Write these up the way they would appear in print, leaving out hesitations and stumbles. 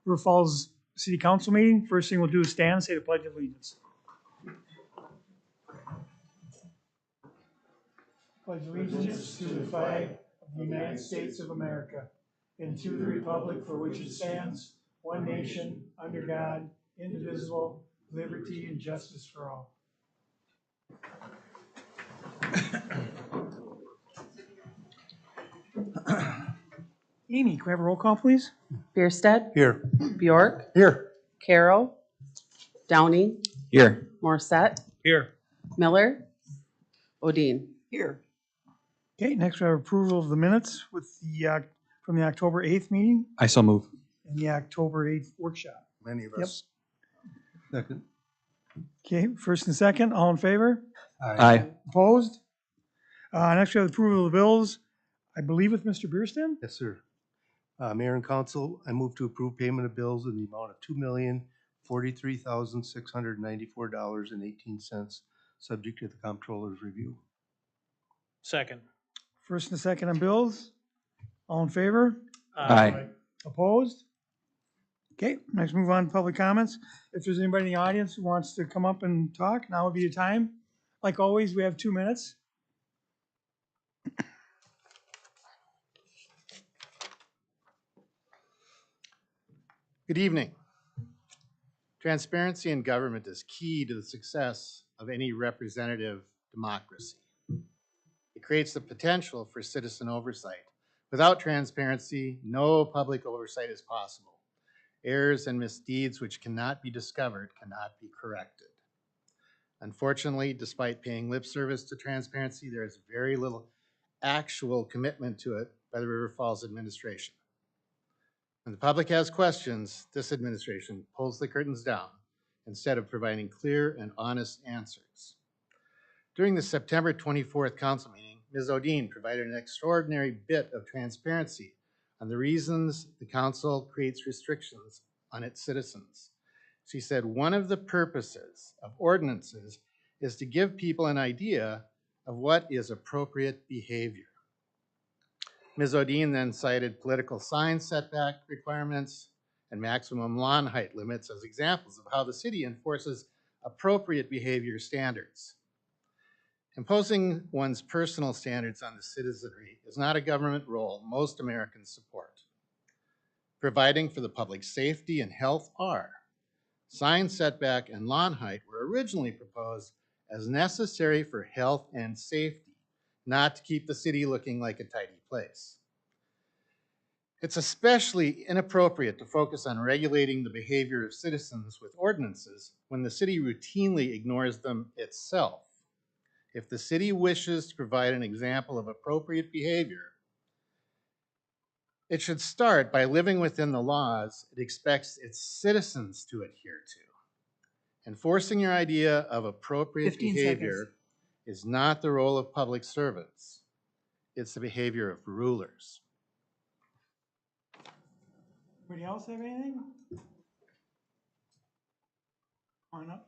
River Falls City Council meeting. First thing we'll do is stand and say the Pledge of Allegiance. Pledge allegiance to the flag of the United States of America and to the republic for which it stands, one nation, under God, indivisible, liberty and justice for all. Amy, can we have a roll call, please? Bierstead? Here. Bjork? Here. Carroll? Downing? Here. Morissette? Here. Miller? Odine? Here. Okay, next we have approval of the minutes with the from the October 8th meeting I so move. and the October 8th workshop. Many of Yep. us. Second. Okay, first and second, all in favor? Aye. Opposed? Next we have approval of the bills, I believe with Mr. Bierston. Yes, sir. Mayor and council, I move to approve payment of bills in the amount of $2,043,694.18, subject to the comptroller's review. Second. First and second on bills, all in favor? Aye. Opposed? Okay, next move on to public comments. If there's anybody in the audience who wants to come up and talk, now would be the time. Like always, we have 2 minutes. Good evening. Transparency in government is key to the success of any representative democracy. It creates the potential for citizen oversight. Without transparency, no public oversight is possible. Errors and misdeeds which cannot be discovered cannot be corrected. Unfortunately, despite paying lip service to transparency, there is very little actual commitment to it by the River Falls administration. When the public has questions, this administration pulls the curtains down instead of providing clear and honest answers. During the September 24th council meeting, Ms. Odine provided an extraordinary bit of transparency on the reasons the council creates restrictions on its citizens. She said one of the purposes of ordinances is to give people an idea of what is appropriate behavior. Ms. Odine then cited political sign setback requirements and maximum lawn height limits as examples of how the city enforces appropriate behavior standards. Imposing one's personal standards on the citizenry is not a government role most Americans support. Providing for the public safety and health are. Sign setback and lawn height were originally proposed as necessary for health and safety, not to keep the city looking like a tidy place. It's especially inappropriate to focus on regulating the behavior of citizens with ordinances when the city routinely ignores them itself. If the city wishes to provide an example of appropriate behavior, it should start by living within the laws it expects its citizens to adhere to. Enforcing your idea of appropriate 15 behavior seconds. is not the role of public servants. It's the behavior of rulers. Anybody else have anything? On up.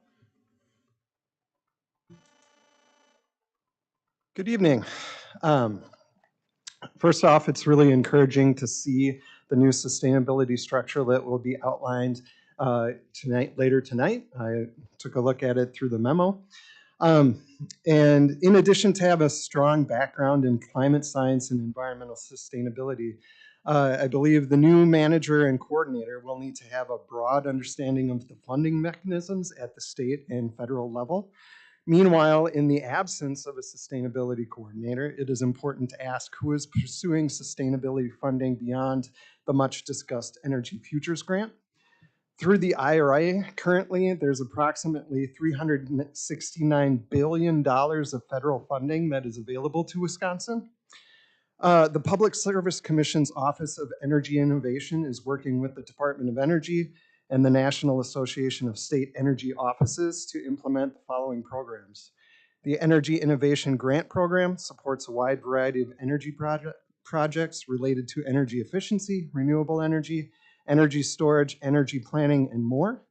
Good evening. First off, it's really encouraging to see the new sustainability structure that will be outlined later tonight. I took a look at it through the memo. And in addition to have a strong background in climate science and environmental sustainability, I believe the new manager and coordinator will need to have a broad understanding of the funding mechanisms at the state and federal level. Meanwhile, in the absence of a sustainability coordinator, it is important to ask who is pursuing sustainability funding beyond the much discussed Energy Futures Grant. Through the IRA, currently there's approximately $369 billion of federal funding that is available to Wisconsin. The Public Service Commission's Office of Energy Innovation is working with the Department of Energy and the National Association of State Energy Offices to implement the following programs. The Energy Innovation Grant Program supports a wide variety of energy projects related to energy efficiency, renewable energy, energy storage, energy planning, and more.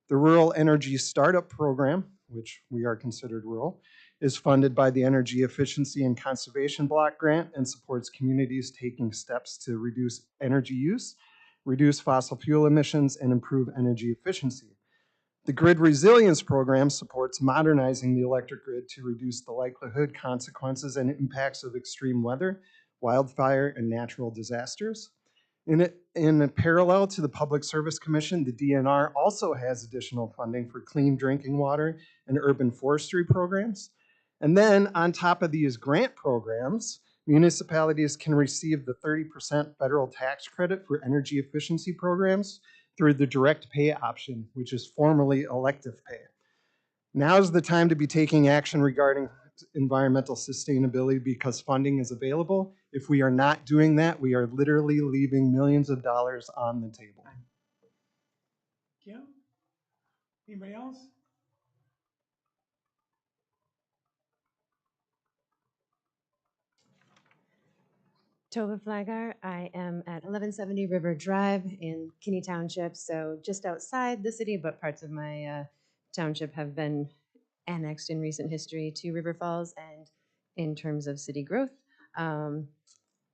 The Rural Energy Startup Program, which we are considered rural, is funded by the Energy Efficiency and Conservation Block Grant and supports communities taking steps to reduce energy use, reduce fossil fuel emissions, and improve energy efficiency. The Grid Resilience Program supports modernizing the electric grid to reduce the likelihood, consequences, and impacts of extreme weather, wildfire, and natural disasters. In a parallel to the Public Service Commission, the DNR also has additional funding for clean drinking water and urban forestry programs. And then on top of these grant programs, municipalities can receive the 30% federal tax credit for energy efficiency programs through the direct pay option, which is formerly elective pay. Now is the time to be taking action regarding environmental sustainability because funding is available. If we are not doing that, we are literally leaving millions of dollars on the table. Kim? Anybody else? Tova Flagar. I am at 1170 River Drive in Kinney Township, so just outside the city, but parts of my township have been annexed in recent history to River Falls. And in terms of city growth,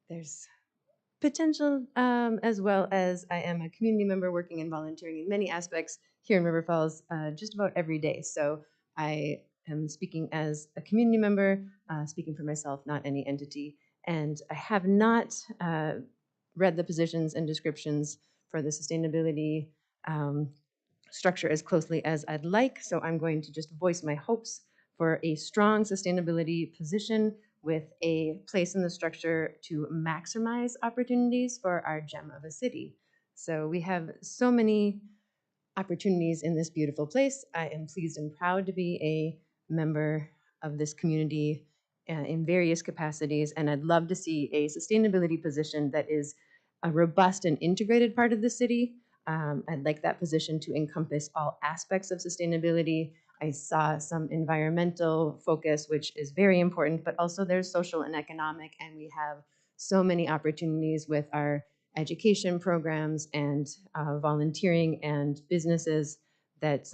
there's potential, as well as I am a community member working and volunteering in many aspects here in River Falls just about every day. So I am speaking as a community member, speaking for myself, not any entity. And I have not read the positions and descriptions for the sustainability structure as closely as I'd like. So I'm going to just voice my hopes for a strong sustainability position with a place in the structure to maximize opportunities for our gem of a city. So we have so many opportunities in this beautiful place. I am pleased and proud to be a member of this community in various capacities, and I'd love to see a sustainability position that is a robust and integrated part of the city. I'd like that position to encompass all aspects of sustainability. I saw some environmental focus, which is very important, but also there's social and economic, and we have so many opportunities with our education programs and volunteering and businesses that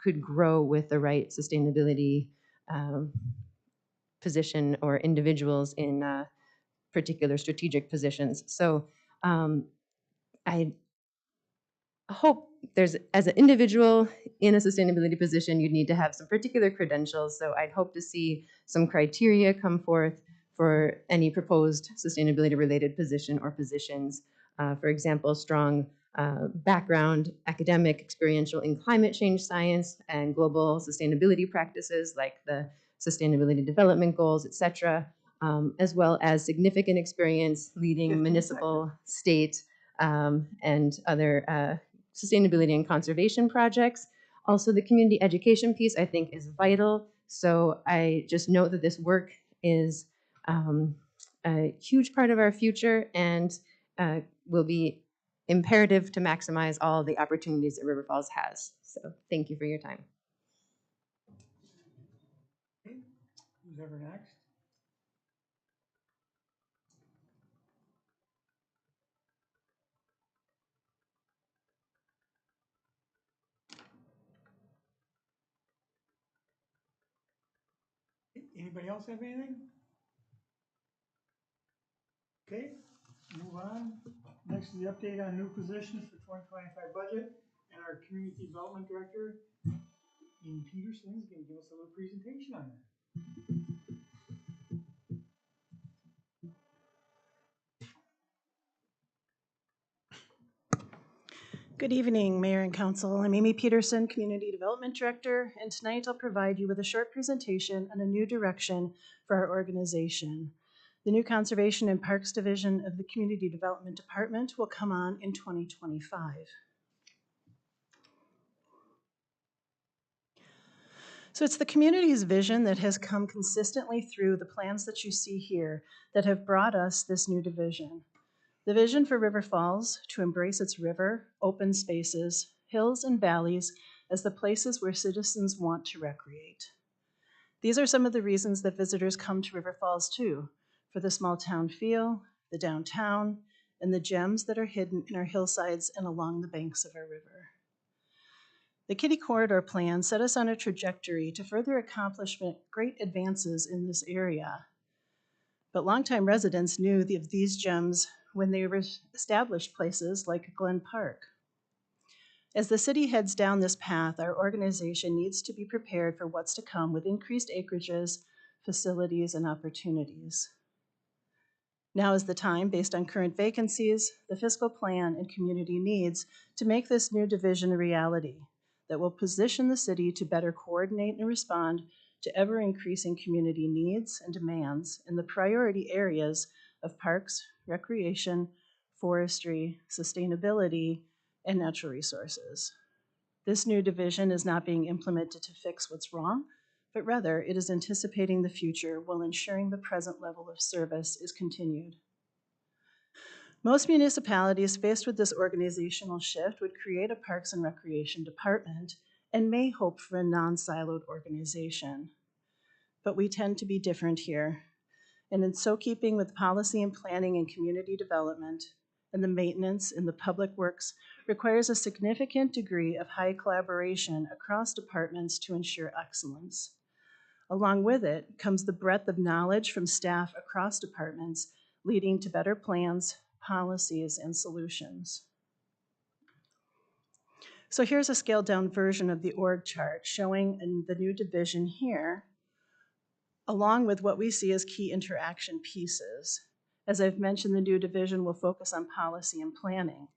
could grow with the right sustainability position or individuals in particular strategic positions. So I hope there's, as an individual in a sustainability position, you'd need to have some particular credentials. So I'd hope to see some criteria come forth for any proposed sustainability related position or positions. For example, strong background, academic, experiential in climate change science and global sustainability practices like the Sustainability Development Goals, et cetera, as well as significant experience leading municipal, state, and other sustainability and conservation projects. Also, the community education piece I think is vital. So I just note that this work is a huge part of our future and will be imperative to maximize all the opportunities that River Falls has. So thank you for your time. Okay. Who's ever next? Anybody else have anything? Okay, move on. Next is the update on new positions for 2025 budget, and our community development director, Ian Peterson, is going to give us a little presentation on that. Good evening, Mayor and Council. I'm Amy Peterson, Community Development Director, and tonight I'll provide you with a short presentation on a new direction for our organization. The new Conservation and Parks Division of the Community Development Department will come on in 2025. So it's the community's vision that has come consistently through the plans that you see here that have brought us this new division. The vision for River Falls to embrace its river, open spaces, hills, and valleys as the places where citizens want to recreate. These are some of the reasons that visitors come to River Falls too, for the small town feel, the downtown, and the gems that are hidden in our hillsides and along the banks of our river. The Kitty Corridor Plan set us on a trajectory to further accomplish great advances in this area. But longtime residents knew that these gems when they established places like Glen Park. As the city heads down this path, our organization needs to be prepared for what's to come with increased acreages, facilities, and opportunities. Now is the time, based on current vacancies, the fiscal plan, and community needs, to make this new division a reality that will position the city to better coordinate and respond to ever-increasing community needs and demands in the priority areas of parks, recreation, forestry, sustainability, and natural resources. This new division is not being implemented to fix what's wrong, but rather it is anticipating the future while ensuring the present level of service is continued. Most municipalities faced with this organizational shift would create a Parks and Recreation department and may hope for a non-siloed organization. But we tend to be different here. And in so keeping with policy and planning and community development, and the maintenance in the public works requires a significant degree of high collaboration across departments to ensure excellence. Along with it comes the breadth of knowledge from staff across departments, leading to better plans, policies, and solutions. So here's a scaled down version of the org chart showing in the new division here, along with what we see as key interaction pieces. As I've mentioned, the new division will focus on policy and planning.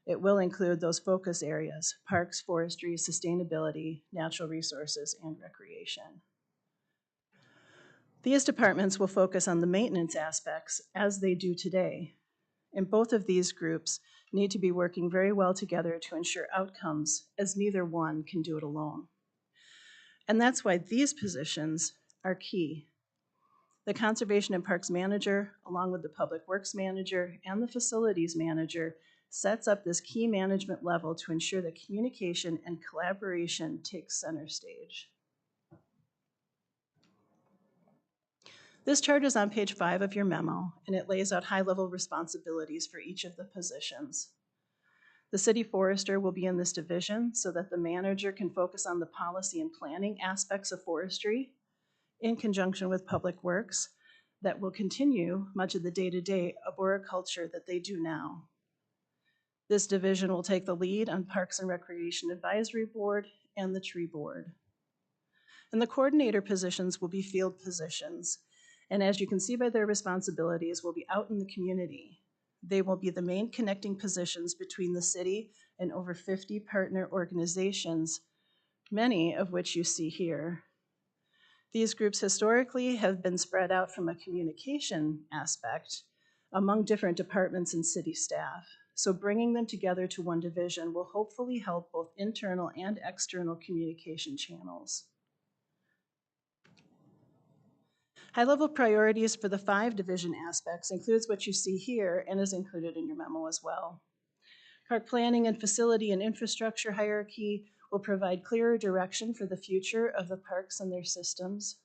It will include those focus areas: parks, forestry, sustainability, natural resources, and recreation. These departments will focus on the maintenance aspects as they do today. And both of these groups need to be working very well together to ensure outcomes, as neither one can do it alone. And that's why these positions are key. The Conservation and Parks Manager, along with the Public Works Manager and the Facilities Manager, sets up this key management level to ensure that communication and collaboration takes center stage. This chart is on page 5 of your memo, and it lays out high-level responsibilities for each of the positions. The city forester will be in this division so that the manager can focus on the policy and planning aspects of forestry in conjunction with Public Works that will continue much of the day-to-day arboriculture that they do now. This division will take the lead on Parks and Recreation Advisory Board and the Tree Board. And the coordinator positions will be field positions. And as you can see by their responsibilities, will be out in the community. They will be the main connecting positions between the city and over 50 partner organizations, many of which you see here. These groups historically have been spread out from a communication aspect among different departments and city staff. So bringing them together to one division will hopefully help both internal and external communication channels. High-level priorities for the 5 division aspects includes what you see here and is included in your memo as well. Park planning and facility and infrastructure hierarchy will provide clearer direction for the future of the parks and their systems.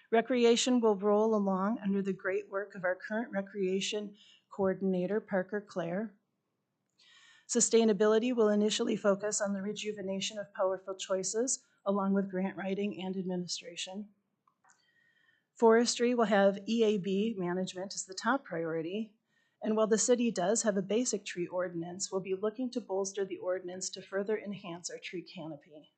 Recreation will roll along under the great work of our current recreation coordinator, Parker Clare. Sustainability will initially focus on the rejuvenation of powerful choices, along with grant writing and administration. Forestry will have EAB management as the top priority, and while the city does have a basic tree ordinance, we'll be looking to bolster the ordinance to further enhance our tree canopy.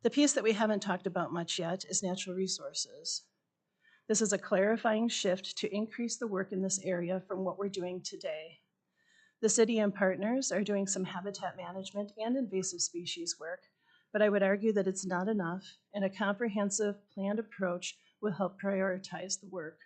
The piece that we haven't talked about much yet is natural resources. This is a clarifying shift to increase the work in this area from what we're doing today. The city and partners are doing some habitat management and invasive species work, but I would argue that it's not enough, and a comprehensive, planned approach will help prioritize the work.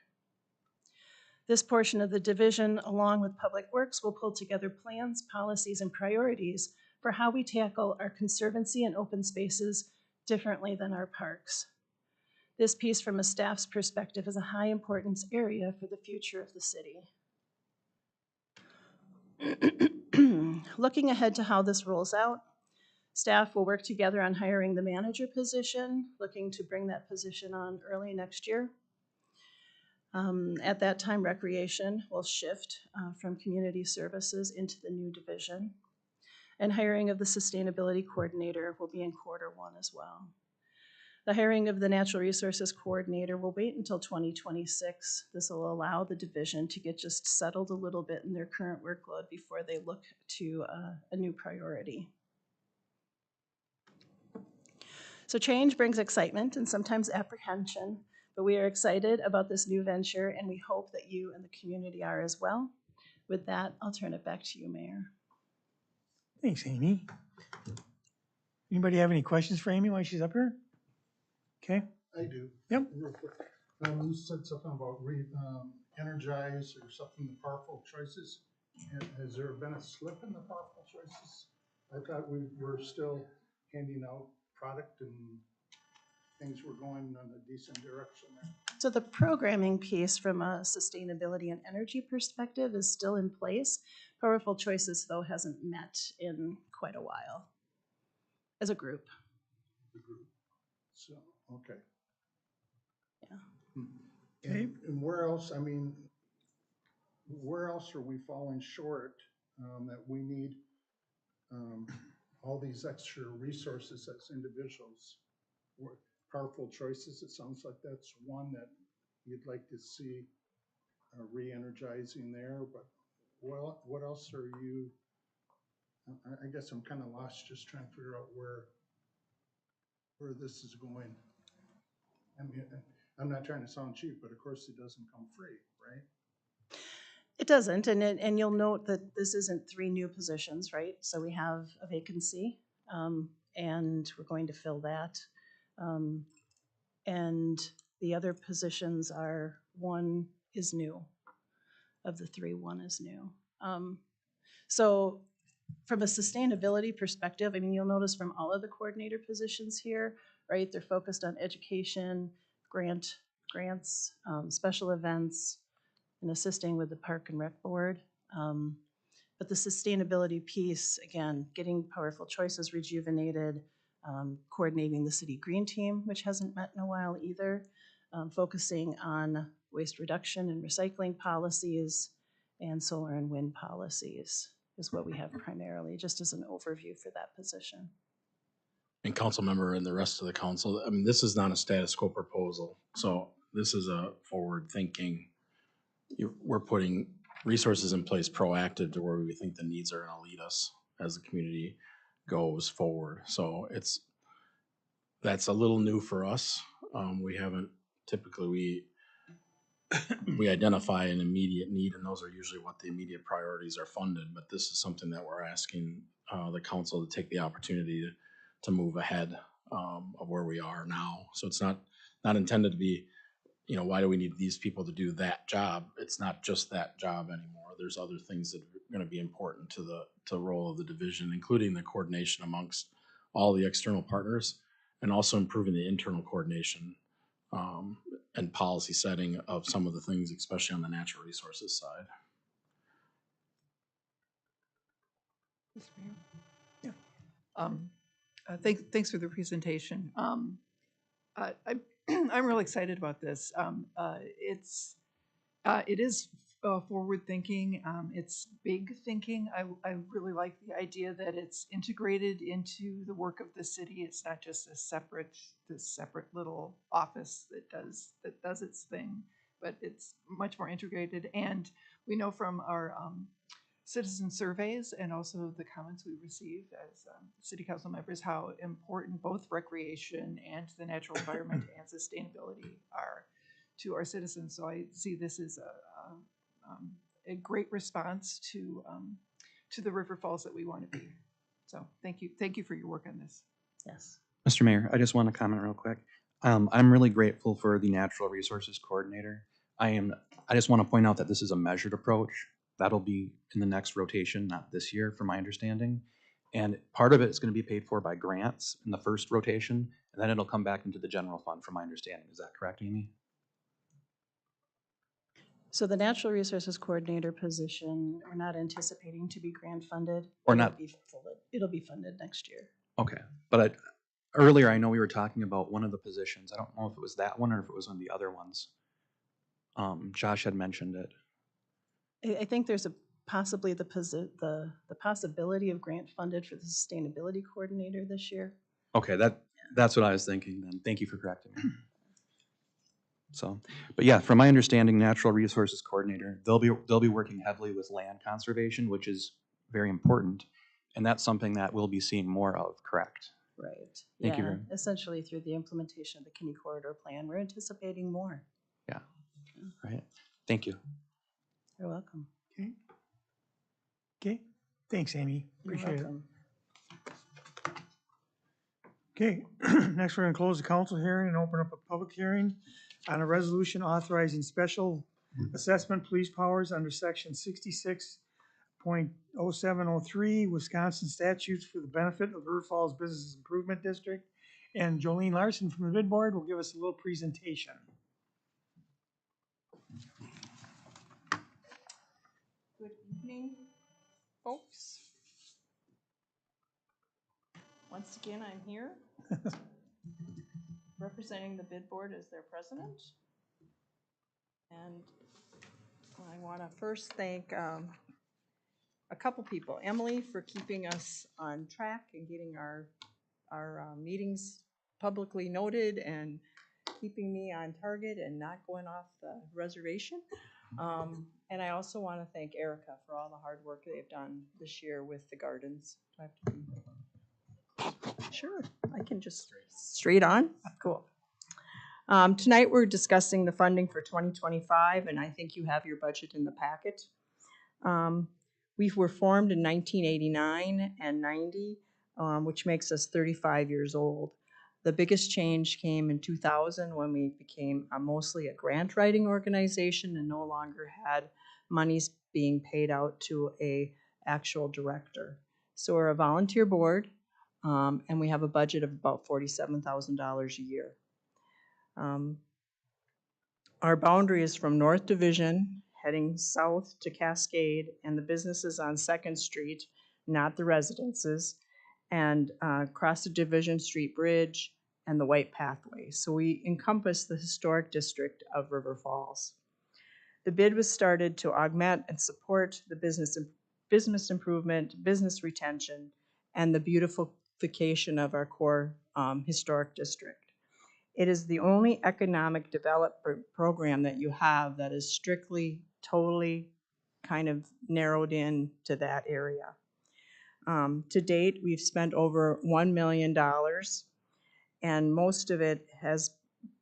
This portion of the division, along with Public Works, will pull together plans, policies, and priorities for how we tackle our conservancy and open spaces differently than our parks. This piece, from a staff's perspective, is a high importance area for the future of the city. Looking ahead to how this rolls out, staff will work together on hiring the manager position, looking to bring that position on early next year. At that time, recreation will shift from community services into the new division. And hiring of the sustainability coordinator will be in Q1 as well. The hiring of the Natural Resources Coordinator will wait until 2026. This will allow the division to get just settled a little bit in their current workload before they look to a new priority. So change brings excitement and sometimes apprehension, but we are excited about this new venture and we hope that you and the community are as well. With that, I'll turn it back to you, Mayor. Thanks, Amy. Anybody have any questions for Amy while she's up here? Okay. I do. Yep. Real quick. You said something about energize or something, the powerful choices. Has there been a slip in the powerful choices? I thought we were still handing out product and things were going in a decent direction there. So the programming piece from a sustainability and energy perspective is still in place. Powerful Choices, though, hasn't met in quite a while as a group. The group. So, okay. Yeah. Okay. And where else, I mean, where else are we falling short that we need all these extra resources as individuals? Powerful Choices, it sounds like that's one that you'd like to see re-energizing there, but what else are you, I guess I'm kind of lost just trying to figure out where this is going. I mean, I'm not trying to sound cheap, but of course it doesn't come free, right? It doesn't, and you'll note that this isn't 3 new positions, right? So we have a vacancy, and we're going to fill that. And the other positions are, 1 is new. Of the 3, 1 is new. So from a sustainability perspective, I mean, you'll notice from all of the coordinator positions here, right? They're focused on education, grants, special events, and assisting with the Park and Rec Board. But the sustainability piece, again, getting Powerful Choices rejuvenated, coordinating the city green team, which hasn't met in a while either, focusing on waste reduction and recycling policies, and solar and wind policies is what we have primarily, just as an overview for that position. And council member and the rest of the council, I mean, this is not a status quo proposal. So this is a forward thinking. We're putting resources in place proactive to where we think the needs are going to lead us as the community goes forward. So that's a little new for us. We haven't typically, we identify an immediate need, and those are usually what the immediate priorities are funded. But this is something that we're asking the council to take the opportunity to move ahead of where we are now. So it's not intended to be, why do we need these people to do that job? It's not just that job anymore. There's other things that are going to be important to the role of the division, including the coordination amongst all the external partners, and also improving the internal coordination and policy setting of some of the things, especially on the natural resources side. Thanks for the presentation. I'm really excited about this. It is forward thinking. It's big thinking. I really like the idea that it's integrated into the work of the city. It's not just this separate little office that does its thing, but it's much more integrated. And we know from our citizen surveys and also the comments we received as city council members how important both recreation and the natural environment and sustainability are to our citizens. So I see this as a great response to the River Falls that we want to be. So thank you for your work on this. Yes. Mr. Mayor, I just want to comment real quick. I'm really grateful for the Natural Resources Coordinator. I just want to point out that this is a measured approach. That'll be in the next rotation, not this year, from my understanding. And part of it is going to be paid for by grants in the first rotation, and then it'll come back into the general fund, from my understanding. Is that correct, Amy? So the Natural Resources Coordinator position, we're not anticipating to be grant funded. Or not? It'll be funded next year. Okay, but earlier I know we were talking about one of the positions. I don't know if it was that one or if it was one of the other ones. Josh had mentioned it. I think there's possibly the possibility of grant funded for the Sustainability Coordinator this year. Okay, That's what I was thinking then. Thank you for correcting me. So, but yeah, from my understanding, Natural Resources Coordinator, they'll be working heavily with land conservation, which is very important. And that's something that we'll be seeing more of, correct? Right. Thank you Yeah, very- essentially through the implementation of the Kinney Corridor Plan, we're anticipating more. Yeah, right. Thank you. You're welcome. Okay. Okay, thanks, Amy. You're Appreciate it. welcome. Okay, next we're gonna close the council hearing and open up a public hearing on a resolution authorizing special assessment police powers under section 66.0703 Wisconsin statutes for the benefit of River Falls Business Improvement District. And Jolene Larson from the bid board will give us a little presentation. Good evening, folks. Once again, I'm here representing the bid board as their president. And I want to first thank a couple people. Emily for keeping us on track and getting our meetings publicly noted and keeping me on target and not going off the reservation. And I also want to thank Erica for all the hard work they've done this year with the gardens. Do I have to be? Sure, I can just straight on. Cool. Tonight we're discussing the funding for 2025, and I think you have your budget in the packet. We were formed in 1989 and 90, which makes us 35 years old. The biggest change came in 2000 when we became mostly a grant writing organization and no longer had monies being paid out to a actual director. So we're a volunteer board, and we have a budget of about $47,000 a year. Our boundary is from North Division heading south to Cascade and the businesses on 2nd Street, not the residences, and across the Division Street Bridge and the White Pathway. So we encompass the historic district of River Falls. The bid was started to augment and support the business improvement, business retention, and the beautification of our core historic district. It is the only economic development program that you have that is strictly, totally kind of narrowed in to that area. To date, we've spent over $1 million, and most of it has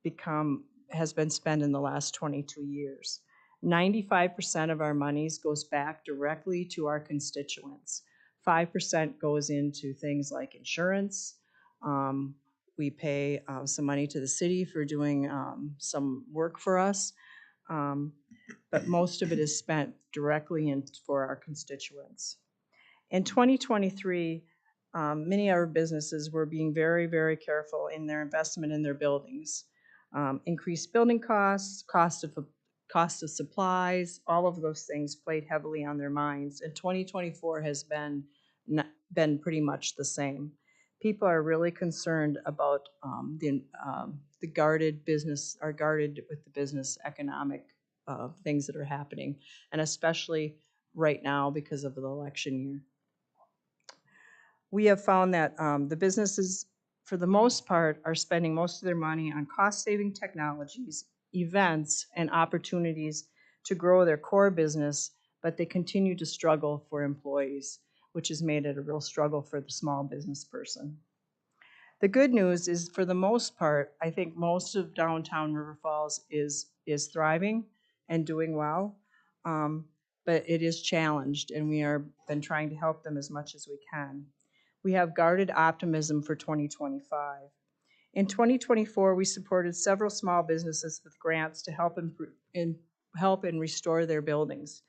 been spent in the last 22 years. 95% of our monies goes back directly to our constituents. 5% goes into things like insurance. We pay some money to the city for doing some work for us, but most of it is spent directly for our constituents. In 2023, many of our businesses were being very, very careful in their investment in their buildings. Increased building costs, cost of supplies, all of those things played heavily on their minds. And 2024 has been pretty much the same. People are really concerned about the guarded business, are guarded with the business economic things that are happening, and especially right now because of the election year. We have found that the businesses, for the most part, are spending most of their money on cost-saving technologies, events, and opportunities to grow their core business, but they continue to struggle for employees, which has made it a real struggle for the small business person. The good news is, for the most part, I think most of downtown River Falls is thriving and doing well, but it is challenged, and we are been trying to help them as much as we can. We have guarded optimism for 2025. In 2024, we supported several small businesses with grants to help and restore their buildings.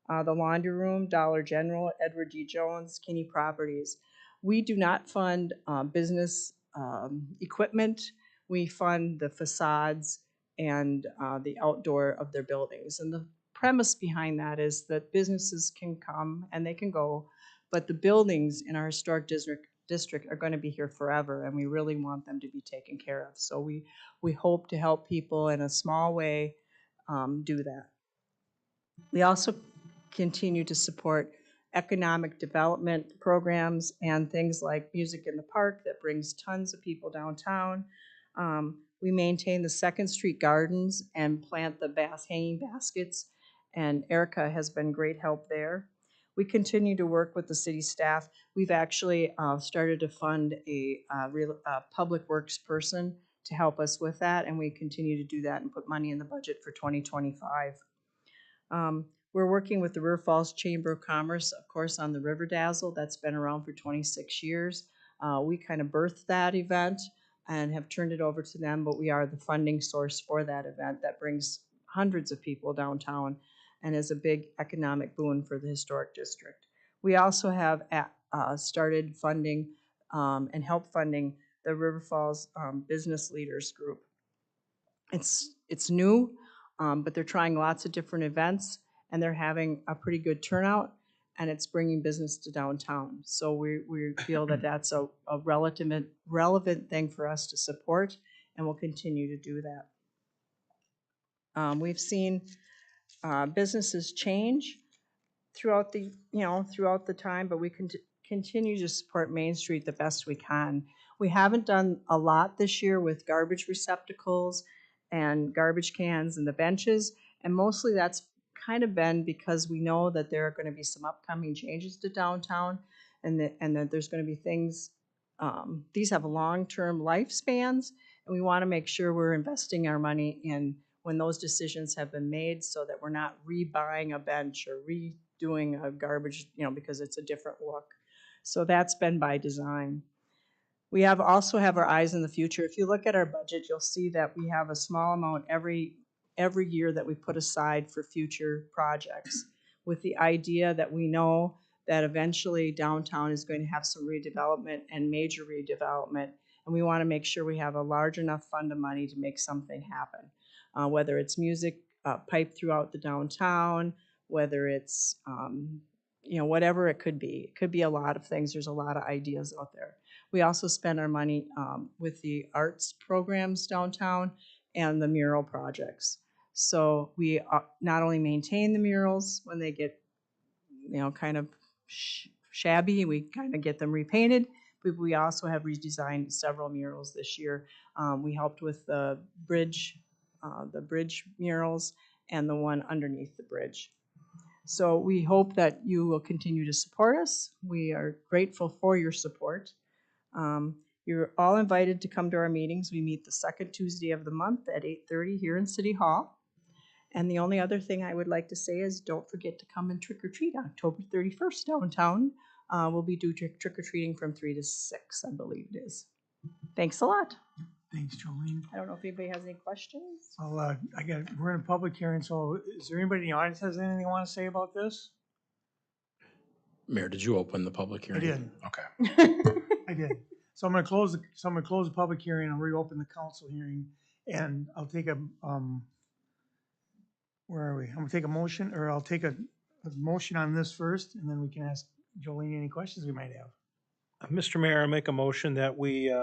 The Laundry Room, Dollar General, Edward D. Jones, Kinney Properties. We do not fund business equipment. We fund the facades and the outdoor of their buildings. And the premise behind that is that businesses can come and they can go, but the buildings in our historic district are going to be here forever, and we really want them to be taken care of. So we hope to help people in a small way do that. We also continue to support economic development programs and things like Music in the Park that brings tons of people downtown. We maintain the Second Street Gardens and plant the hanging baskets, and Erica has been great help there. We continue to work with the city staff. We've actually started to fund a public works person to help us with that, and we continue to do that and put money in the budget for 2025. We're working with the River Falls Chamber of Commerce, of course, on the River Dazzle. That's been around for 26 years. We kind of birthed that event and have turned it over to them, but we are the funding source for that event that brings hundreds of people downtown and is a big economic boon for the historic district. We also have started funding and help funding the River Falls Business Leaders Group. It's new, but they're trying lots of different events, and they're having a pretty good turnout, and it's bringing business to downtown. So we feel that that's a relevant thing for us to support, and we'll continue to do that. We've seen businesses change throughout the time, but we continue to support Main Street the best we can. We haven't done a lot this year with garbage receptacles and garbage cans and the benches, and mostly that's kind of been because we know that there are going to be some upcoming changes to downtown, and that there's going to be things, these have long-term lifespans, and we want to make sure we're investing our money in when those decisions have been made, so that we're not rebuying a bench or redoing a garbage, because it's a different look. So that's been by design. We also have our eyes in the future. If you look at our budget, you'll see that we have a small amount every year that we put aside for future projects, with the idea that we know that eventually downtown is going to have some redevelopment and major redevelopment, and we want to make sure we have a large enough fund of money to make something happen. Whether it's music piped throughout the downtown, whether it's whatever it could be. It could be a lot of things. There's a lot of ideas out there. We also spend our money with the arts programs downtown and the mural projects. So we not only maintain the murals when they get kind of shabby, we kind of get them repainted, but we also have redesigned several murals this year. We helped with the bridge murals and the one underneath the bridge. So we hope that you will continue to support us. We are grateful for your support. You're all invited to come to our meetings. We meet the second Tuesday of the month at 8:30 here in City Hall. And the only other thing I would like to say is don't forget to come and trick or treat October 31st downtown. We'll be doing trick or treating from 3 to 6, I believe it is. Thanks a lot. Thanks, Jolene. I don't know if anybody has any questions. We're in a public hearing, so is there anybody in the audience has anything they want to say about this? Mayor, did you open the public hearing? I did. Okay. I did. So I'm gonna close the public hearing and reopen the council hearing, and I'll take a, where are we? I'm gonna take a motion, or I'll take a motion on this first, and then we can ask Jolene any questions we might have. Mr. Mayor, I make a motion that we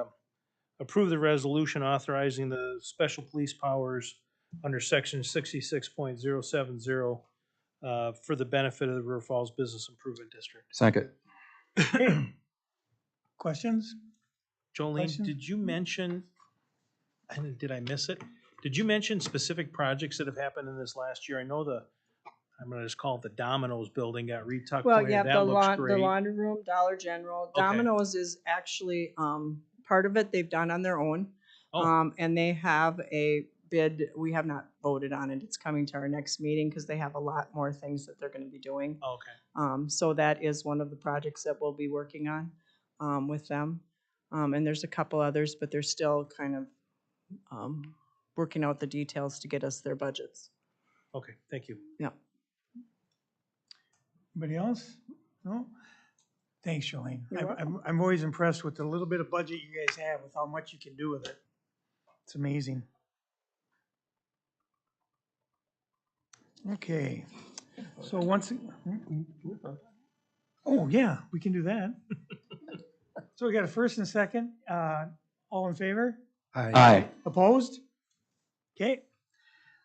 approve the resolution authorizing the special police powers under section 66.070 for the benefit of the River Falls Business Improvement District. Second. Questions? Jolene, Questions? did you mention, and did I miss it? Did you mention specific projects that have happened in this last year? I know I'm gonna just call it the Domino's building got retucked Well, away. yeah, That the looks great. laundry room, Dollar General. Okay. Domino's is actually, part of it they've done on their own. Oh. And they have a bid, we have not voted on it. It's coming to our next meeting because they have a lot more things that they're gonna be doing. Okay. So that is one of the projects that we'll be working on with them. And there's a couple others, but they're still kind of working out the details to get us their budgets. Okay, thank you. Yeah. Anybody else? No? Thanks, Jolene. You're I'm always impressed with the little bit of budget you guys have, with how much you can do with it. It's amazing. Okay, so oh yeah, we can do that. So we got a first and a second. All in favor? Aye. Opposed? Okay.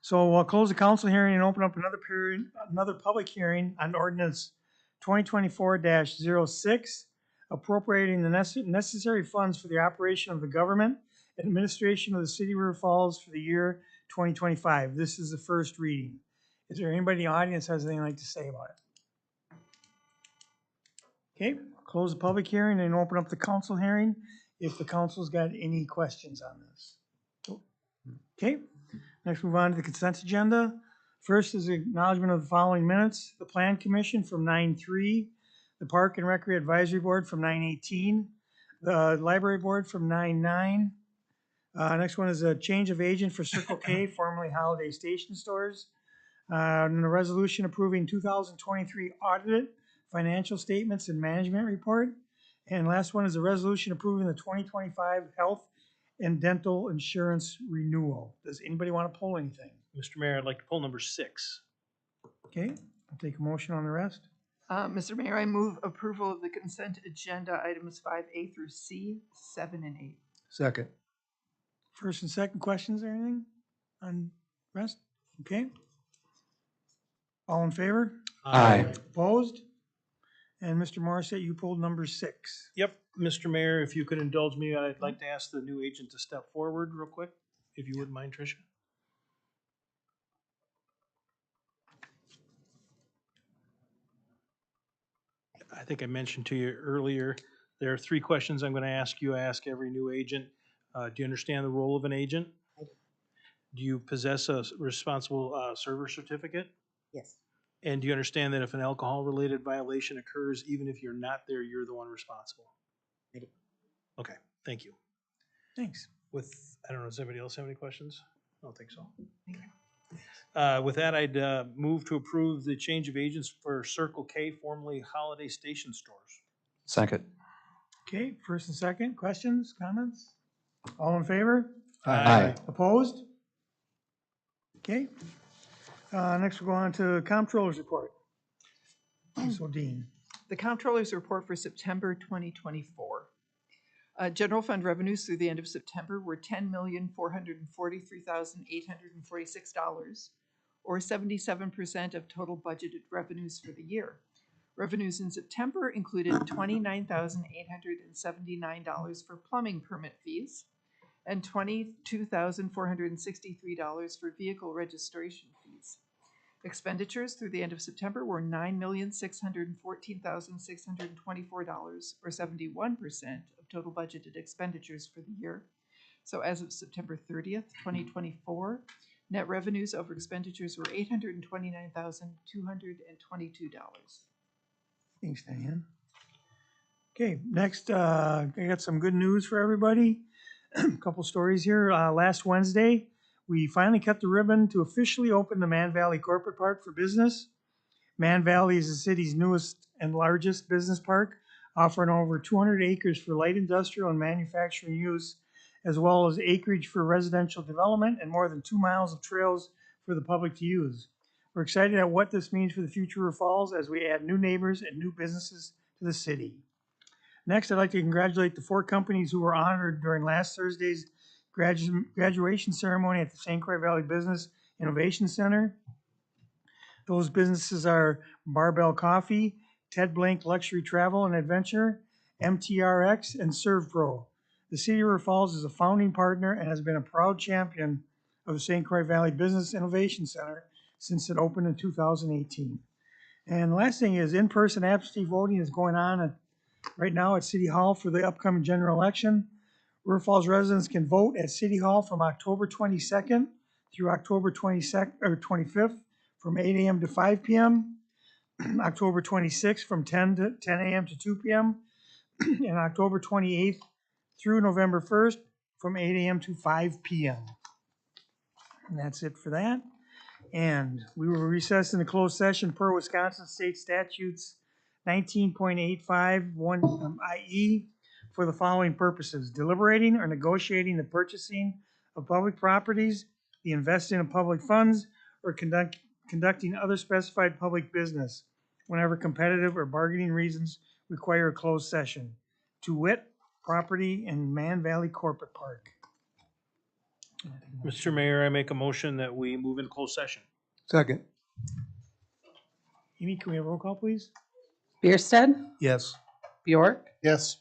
So we'll close the council hearing and open up another public hearing on ordinance 2024-06, appropriating the necessary funds for the operation of the government and administration of the city of River Falls for the year 2025. This is the first reading. Is there anybody in the audience who has anything like to say about it? Okay, close the public hearing and open up the council hearing if the council's got any questions on this. Okay, next move on to the consent agenda. First is acknowledgement of the following minutes. The Plan Commission from 9/3, the Park and Recreation Advisory Board from 9/18, the Library Board from 9/9. Next one is a change of agent for Circle K, formerly Holiday Station Stores. And a resolution approving 2023 audited financial statements and management report. And last one is a resolution approving the 2025 health and dental insurance renewal. Does anybody want to pull anything? Mr. Mayor, I'd like to pull number 6. Okay, I'll take a motion on the rest. Mr. Mayor, I move approval of the consent agenda items 5A through C, 7 and 8. Second. First and second questions or anything on rest? Okay. All in favor? Aye. Opposed? And Mr. Morissette, you pulled number 6. Yep, Mr. Mayor, if you could indulge me, I'd like to ask the new agent to step forward real quick, if you wouldn't mind, Tricia. I think I mentioned to you earlier, there are 3 questions I'm going to ask you. I ask every new agent. Do you understand the role of an agent? I do. Do you possess a responsible server certificate? Yes. And do you understand that if an alcohol-related violation occurs, even if you're not there, you're the one responsible? I do. Okay, thank you. Thanks. I don't know, does anybody else have any questions? I don't think so. With that, I'd move to approve the change of agents for Circle K, formerly Holiday Station Stores. Second. Okay, first and second, questions, comments? All in favor? Aye. Opposed? Okay. Next we'll go on to Comptroller's report. Ms. O'Dean. The Comptroller's report for September 2024. General fund revenues through the end of September were $10,443,846, or 77% of total budgeted revenues for the year. Revenues in September included $29,879 for plumbing permit fees and $22,463 for vehicle registration fees. Expenditures through the end of September were $9,614,624, or 71% of total budgeted expenditures for the year. So as of September 30th, 2024, net revenues over expenditures were $829,222. Thanks, Diane. Okay, next, I got some good news for everybody. A couple stories here. Last Wednesday, we finally cut the ribbon to officially open the Man Valley Corporate Park for business. Man Valley is the city's newest and largest business park, offering over 200 acres for light industrial and manufacturing use, as well as acreage for residential development and more than 2 miles of trails for the public to use. We're excited at what this means for the future of Falls as we add new neighbors and new businesses to the city. Next, I'd like to congratulate the 4 companies who were honored during last Thursday's graduation ceremony at the St. Croix Valley Business Innovation Center. Those businesses are Barbell Coffee, Ted Blank Luxury Travel and Adventure, MTRX, and ServPro. The City of River Falls is a founding partner and has been a proud champion of the St. Croix Valley Business Innovation Center since it opened in 2018. And the last thing is in-person absentee voting is going on right now at City Hall for the upcoming general election. River Falls residents can vote at City Hall from October 22nd through October 25th from 8 a.m. to 5 p.m., October 26th from 10 a.m. to 2 p.m., and October 28th through November 1st from 8 a.m. to 5 p.m. And that's it for that. And we will recess in the closed session per Wisconsin State Statutes 19.851 IE for the following purposes: deliberating or negotiating the purchasing of public properties, the investing of public funds, or conducting other specified public business whenever competitive or bargaining reasons require a closed session, to wit, property in Man Valley Corporate Park. Mr. Mayor, I make a motion that we move into closed session. Second. Amy, can we have a roll call, please? Bierstead, Yes. Bjork, Yes.